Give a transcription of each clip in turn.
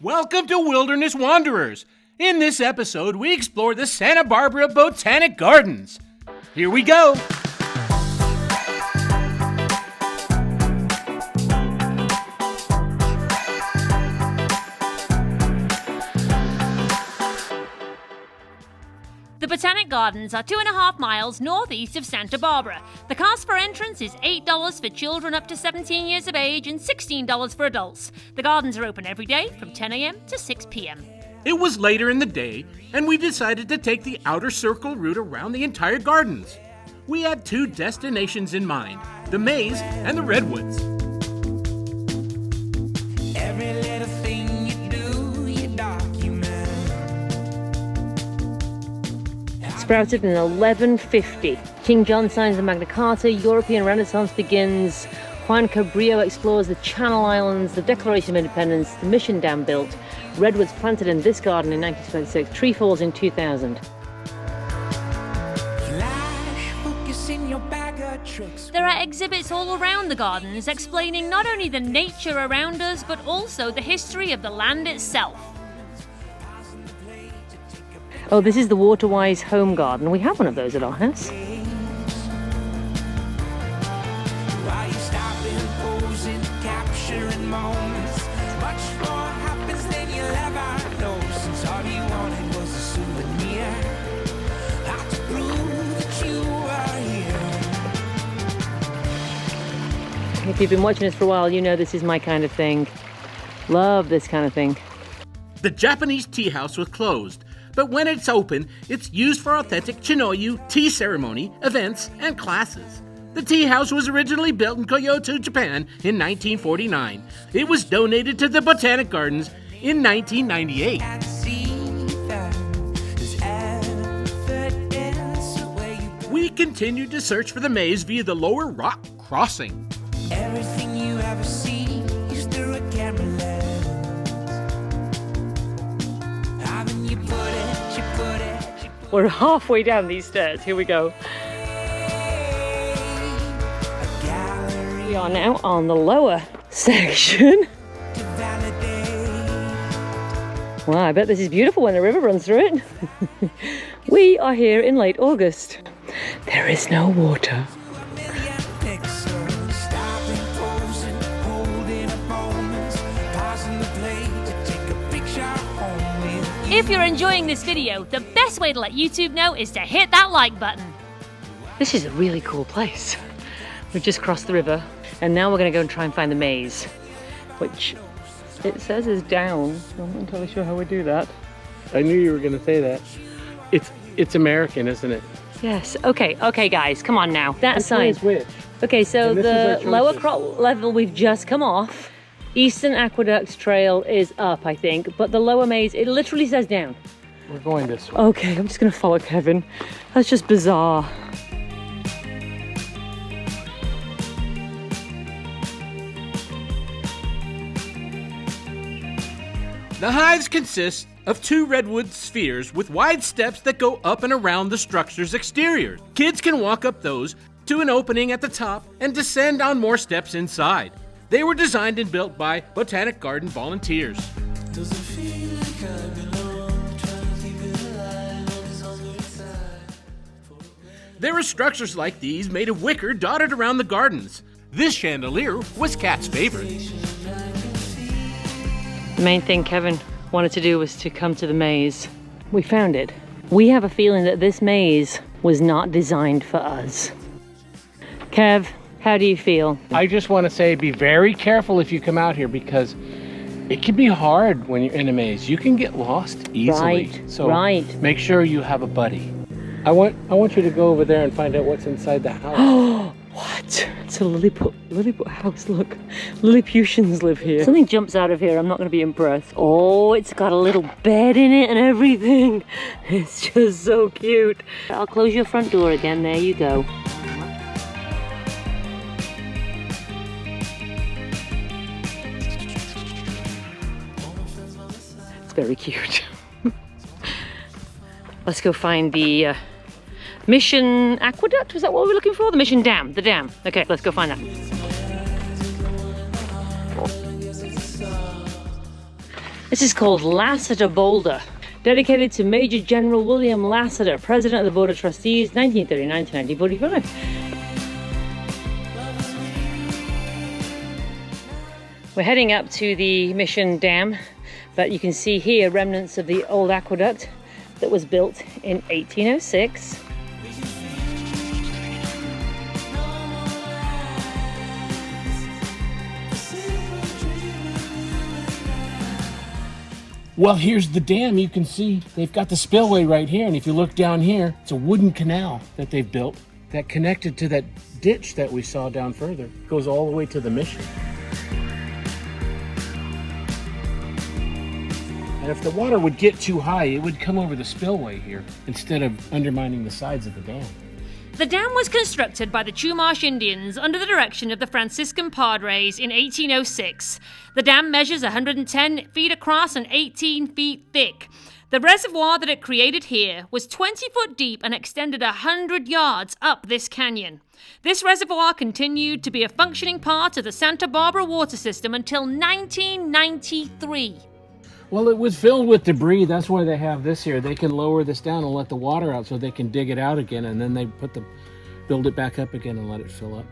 Welcome to Wilderness Wanderers. In this episode, we explore the Santa Barbara Botanic Gardens. Here we go. The Botanic Gardens are 2.5 miles northeast of Santa Barbara. The cost for entrance is $8 for children up to 17 years of age and $16 for adults. The gardens are open every day from 10 a.m. to 6 p.m. It was later in the day, and we decided to take the outer circle route around the entire gardens. We had two destinations in mind, the Maze and the Redwoods. Every little thing you do, you document. Sprouted in 1150. King John signs the Magna Carta, European Renaissance begins, Juan Cabrillo explores the Channel Islands, the Declaration of Independence, the Mission Dam built, redwoods planted in this garden in 1926, tree falls in 2000. There are exhibits all around the gardens explaining not only the nature around us, but also the history of the land itself. Oh, this is the Waterwise home garden. We have one of those at our house. If you've been watching this for a while, you know this is my kind of thing. Love this kind of thing. The Japanese tea house was closed, but when it's open, it's used for authentic Chinoyu tea ceremony, events, and classes. The tea house was originally built in Kyoto, Japan in 1949. It was donated to the Botanic Gardens in 1998. We continued to search for the maze via the lower rock crossing. Everything you ever see is through a camera lens. Haven't you put it. We're halfway down these stairs. Here we go. We are now on the lower section. Wow, I bet this is beautiful when the river runs through it. We are here in late August. There is no water. If you're enjoying this video, the best way to let YouTube know is to hit that like button. This is a really cool place. We've just crossed the river and now we're going to go and try and find the maze, which it says is down. I'm not entirely sure how we do that. I knew you were going to say that. It's American, isn't it? Yes. Okay, guys, come on now. That side. Which? Okay, so the lower level we've just come off. Eastern Aqueduct Trail is up, I think, but the lower maze, it literally says down. We're going this way. Okay, I'm just going to follow Kevin. That's just bizarre. The hives consist of two redwood spheres with wide steps that go up and around the structure's exterior. Kids can walk up those to an opening at the top and descend on more steps inside. They were designed and built by Botanic Garden volunteers. There are structures like these made of wicker dotted around the gardens. This chandelier was Kat's favorite. The main thing Kevin wanted to do was to come to the maze. We found it. We have a feeling that this maze was not designed for us. Kev, how do you feel? I just want to say be very careful if you come out here because it can be hard when you're in a maze. You can get lost easily. Right. Make sure you have a buddy. I want you to go over there and find out what's inside the house. Oh, what? It's a Lilliput house, look. Lilliputians live here. Something jumps out of here, I'm not going to be impressed. Oh, it's got a little bed in it and everything. It's just so cute. I'll close your front door again, there you go. Very cute. Let's go find the Mission Aqueduct. Was that what we were looking for? The Mission Dam. The dam. Okay, let's go find that. This is called Lassiter Boulder, dedicated to Major General William Lassiter, President of the Board of Trustees, 1939 to 1945. We're heading up to the Mission Dam, but you can see here remnants of the old aqueduct that was built in 1806. Well, here's the dam. You can see they've got the spillway right here. And if you look down here, it's a wooden canal that they've built that connected to that ditch that we saw down further. It goes all the way to the Mission. And if the water would get too high, it would come over the spillway here instead of undermining the sides of the dam. The dam was constructed by the Chumash Indians under the direction of the Franciscan Padres in 1806. The dam measures 110 feet across and 18 feet thick. The reservoir that it created here was 20 foot deep and extended 100 yards up this canyon. This reservoir continued to be a functioning part of the Santa Barbara water system until 1993. Well, it was filled with debris. That's why they have this here. They can lower this down and let the water out so they can dig it out again, and then they build it back up again and let it fill up.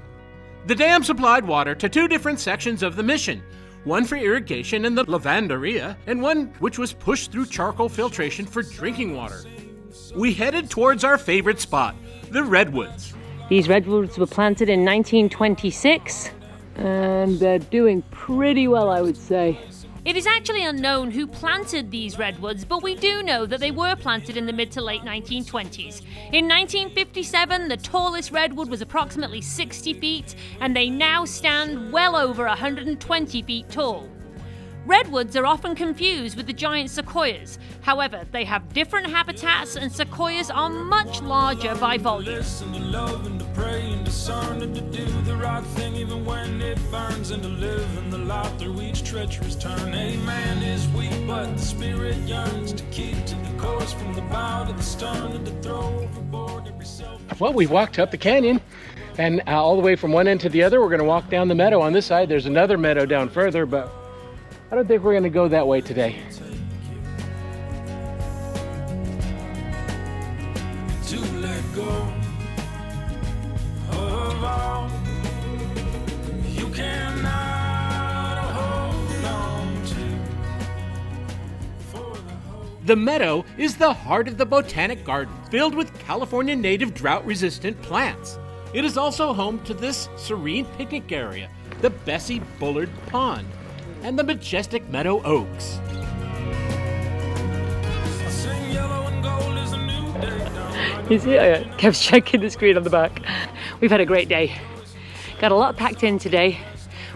The dam supplied water to two different sections of the Mission, one for irrigation in the lavanderia, and one which was pushed through charcoal filtration for drinking water. We headed towards our favorite spot, the Redwoods. These redwoods were planted in 1926, and they're doing pretty well, I would say. It is actually unknown who planted these redwoods, but we do know that they were planted in the mid to late 1920s. In 1957, the tallest redwood was approximately 60 feet, and they now stand well over 120 feet tall. Redwoods are often confused with the giant sequoias. However, they have different habitats, and sequoias are much larger by volume. Listen to love and to pray and discern and to do the right thing even when it burns, and to live in the light through each treacherous turn. A man is weak, but the spirit yearns to keep to the course from the bow to the stern, and to throw overboard every self. Well, we walked up the canyon and all the way from one end to the other. We're going to walk down the meadow on this side. There's another meadow down further, but I don't think we're going to go that way today. To let go of all you cannot hold on to. The meadow is the heart of the Botanic Gardens, filled with California native drought-resistant plants. It is also home to this serene picnic area, the Bessie Bullard Pond, and the majestic meadow oaks. I sing yellow and gold is a new day down. You see, I kept checking the screen on the back. We've had a great day. Got a lot packed in today.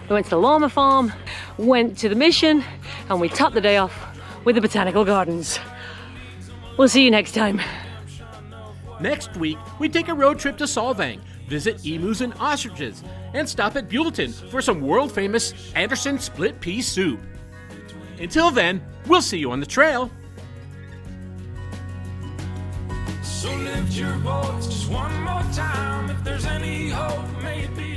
We went to the llama farm, went to the Mission, and we topped the day off with the Botanical Gardens. We'll see you next time. Next week, we take a road trip to Solvang, visit emus and ostriches, and stop at Buellton for some world-famous Anderson split pea soup. Until then, we'll see you on the trail. So lift your voice just one more time. If there's any hope, may it be